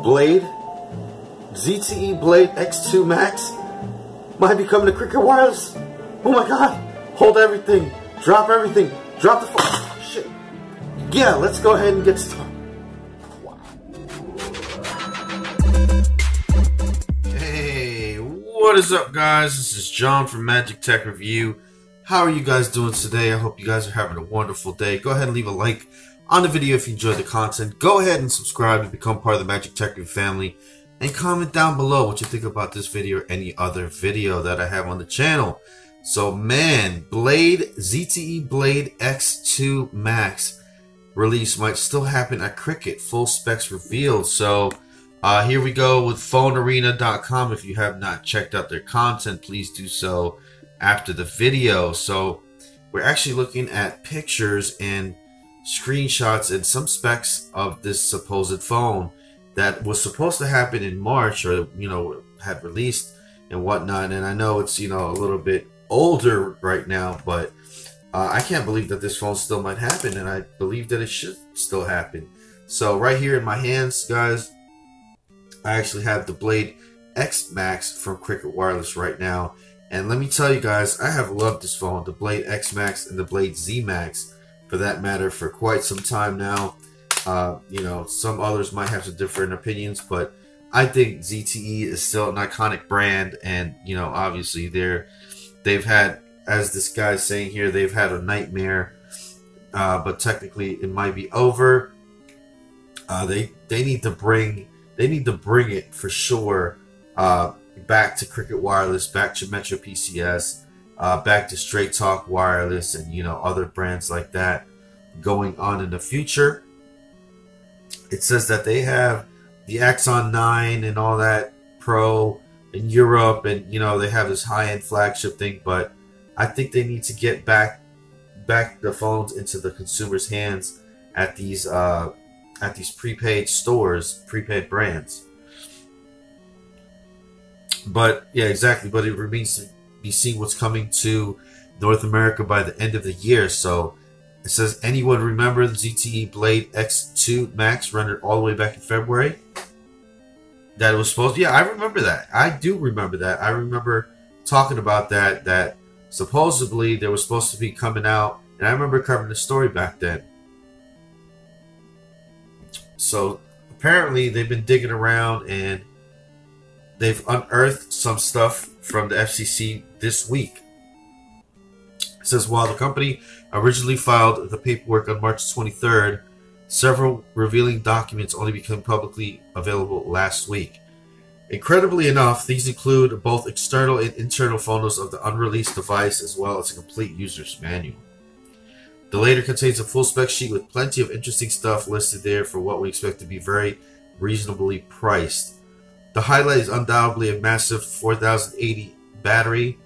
Blade, ZTE Blade X2 Max might be coming to Cricket Wireless. Oh my god. Hold everything. Drop everything. Drop the phone. Shit. Yeah, let's go ahead and get started. Wow. Hey, what is up, guys? This is John from Magic Tech Review. How are you guys doing today? I hope you guys are having a wonderful day. Go ahead and leave a like on the video if you enjoyed the content. Go ahead and subscribe to become part of the Magic Tech Review family. And comment down below what you think about this video or any other video that I have on the channel. So man, Blade, ZTE Blade X2 Max release might still happen at Cricket. Full specs revealed. So here we go with phonearena.com. If you have not checked out their content, please do so after the video. So we're actually looking at pictures and screenshots and some specs of this supposed phone that was supposed to happen in March, or had released and whatnot. And I know it's a little bit older right now, but I can't believe that this phone still might happen, and I believe that it should still happen. So right here in my hands, guys, I actually have the Blade X Max from Cricket Wireless right now. And let me tell you guys, I have loved this phone, the Blade X Max and the Blade Z Max for that matter, for quite some time now. Some others might have some different opinions, but I think ZTE is still an iconic brand, and obviously they've had, as this guy's saying here, they've had a nightmare, but technically it might be over. They need to bring it for sure back to Cricket Wireless, back to Metro PCS, back to Straight Talk Wireless, and other brands like that going on in the future. It says that they have the Axon 9 and all that Pro in Europe, and they have this high-end flagship thing, but I think they need to get back the phones into the consumer's hands at these prepaid stores, prepaid brands. But yeah, exactly. But it remains to be seen what's coming to North America by the end of the year. So it says, anyone remember the ZTE Blade X2 Max rendered all the way back in February? That it was supposed to, yeah, I remember that. I do remember that. I remember talking about that supposedly they were supposed to be coming out, and I remember covering the story back then. So apparently they've been digging around and they've unearthed some stuff from the FCC this week. It says, while the company originally filed the paperwork on March 23rd, several revealing documents only became publicly available last week. Incredibly enough, these include both external and internal photos of the unreleased device, as well as a complete user's manual. The latter contains a full spec sheet with plenty of interesting stuff listed there for what we expect to be very reasonably priced. The highlight is undoubtedly a massive 4080 battery,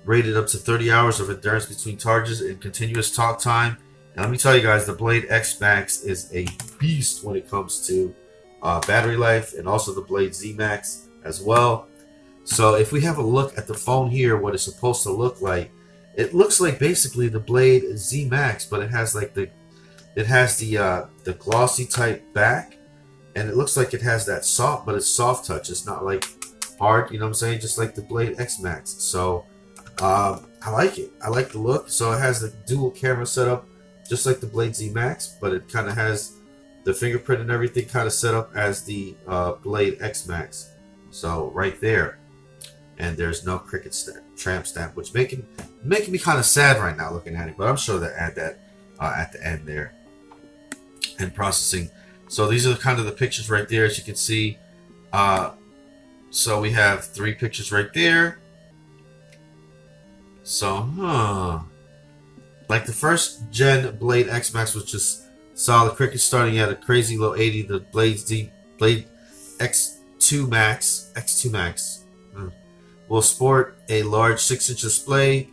rated up to 30 hours of endurance between charges and continuous talk time. And let me tell you guys, the Blade X Max is a beast when it comes to battery life, and also the Blade Z Max as well. So if we have a look at the phone here, what it's supposed to look like, it looks like basically the Blade Z Max, but it has like the glossy type back, and it looks like it has that soft, but it's soft touch. It's not like hard, you know what I'm saying? Just like the Blade X Max. So I like it. I like the look. So it has the dual camera setup, just like the Blade Z Max, but it kind of has the fingerprint and everything kind of set up as the Blade X Max. So right there, and there's no Cricket tramp stamp, which making me kind of sad right now looking at it. But I'm sure they add that at the end there. And processing. So these are kind of the pictures right there, as you can see. So we have 3 pictures right there. So, like the first gen Blade X Max was just solid Cricket, starting at a crazy low 80. The Blade X2 Max will sport a large 6-inch display,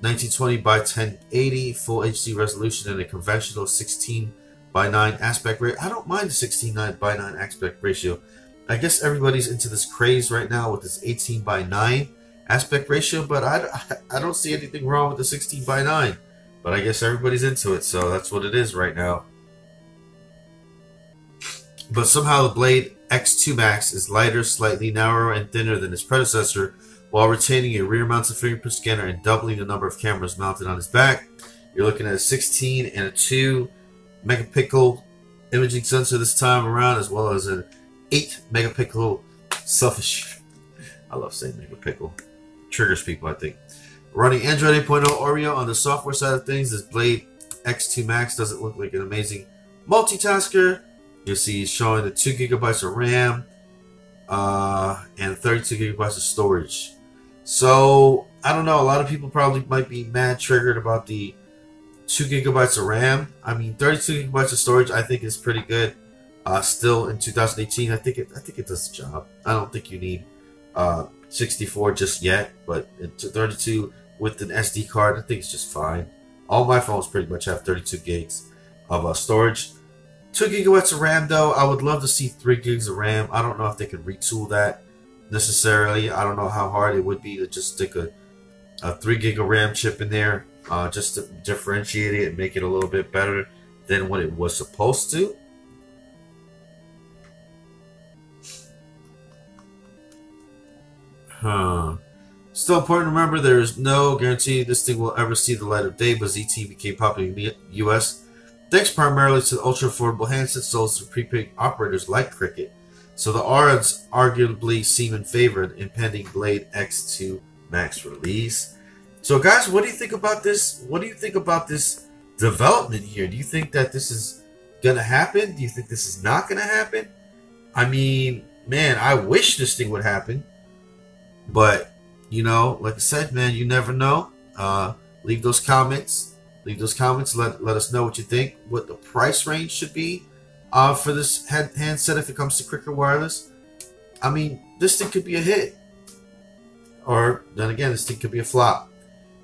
1920 by 1080 full HD resolution, and a conventional 16:9 aspect ratio. I don't mind the 16:9 aspect ratio. I guess everybody's into this craze right now with this 18:9 aspect ratio, but I don't see anything wrong with the 16:9. But I guess everybody's into it, so that's what it is right now. But somehow the Blade X2 Max is lighter, slightly narrower, and thinner than its predecessor, while retaining a rear-mounted fingerprint scanner and doubling the number of cameras mounted on its back. You're looking at a 16 and a 2 megapixel imaging sensor this time around, as well as an 8 megapixel selfie. I love saying megapixel. Triggers people, I think. Running Android 8.0 Oreo. On the software side of things, this Blade X2 Max doesn't look like an amazing multitasker. You'll see it's showing the 2 gigabytes of RAM and 32 gigabytes of storage. So, I don't know. A lot of people probably might be mad triggered about the 2 gigabytes of RAM. I mean, 32 gigabytes of storage, I think is pretty good. Still in 2018, I think it does the job. I don't think you need 64 just yet, but 32 with an SD card, I think it's just fine. All my phones pretty much have 32 gigs of storage. 2 gigabytes of RAM though, I would love to see 3 gigs of RAM. I don't know if they can retool that necessarily. I don't know how hard it would be to just stick a 3 gig of RAM chip in there, just to differentiate it and make it a little bit better than what it was supposed to. Still important to remember, there is no guarantee this thing will ever see the light of day, but ZTE became popular in the US thanks primarily to the ultra-affordable handsets sold to prepaid operators like Cricket. So the odds arguably seem in favor of the impending Blade X2 Max release. So guys, what do you think about this? What do you think about this development here? Do you think that this is gonna happen? Do you think this is not gonna happen? I mean, man, I wish this thing would happen. But, you know, like I said, man, you never know. Leave those comments. Leave those comments. Let us know what you think. What the price range should be for this handset if it comes to Cricket Wireless. I mean, this thing could be a hit. Or, then again, this thing could be a flop.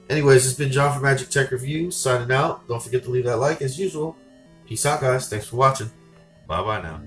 Anyways, this has been John from Magic Tech Review, signing out. Don't forget to leave that like as usual. Peace out, guys. Thanks for watching. Bye-bye now.